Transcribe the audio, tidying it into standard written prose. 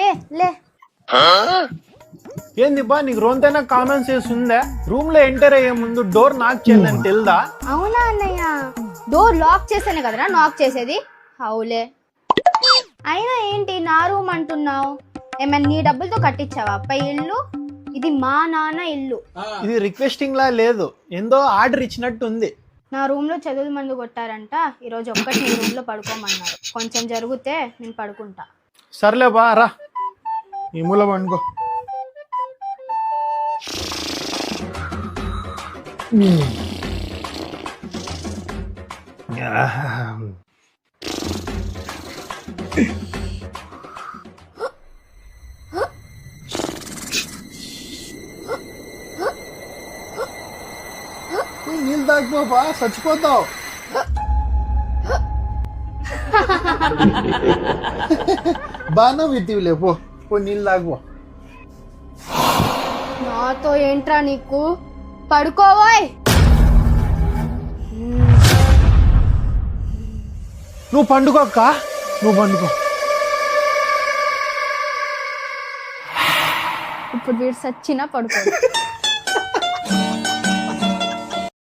ఏ లే ఏంది బా నీకు రోంతైనా కామన్ సెన్స్ ఉందా? రూమ్ లో ఎంటర్ అయ్యే ముందు డోర్ నాక్ చేయాలని తెలుదా? అవునా అన్నయ్య, డోర్ లాక్ చేస్తేనే కదరా నాక్ చేసేది. అవులే. అయినా ఏంటి నా రూమ్ అంటున్నావు? ఏమైనా నీ డబ్బులతో కట్టించావా పై ఇల్లు? ఇది మా నాన్న ఇల్లు. ఇది రిక్వెస్టింగ్ లా లేదు, ఏందో ఆర్డర్ ఇచ్చినట్టు ఉంది. నా రూమ్ లో చదువుల మందు కొట్టారంట. ఈరోజు ఒక్కటి నీ రూమ్ లో పడుకోమన్నారు. కొంచెం జరిగితే నేను పడుకుంటా. సర్లే బా రా, ఈ మూల పండుకో. నీళ్ళు తాగిపోపా, చచ్చిపోతావు. బాగా విత్తివిలే, పో నీళ్ళు తాగిపో. నాతో ఏంట్రా నీకు? పడుకోవాయ్. నువ్వు పండుకోక్క, నువ్వు పండుకో. ఇప్పుడు వీడు సచ్చినా పడుకో.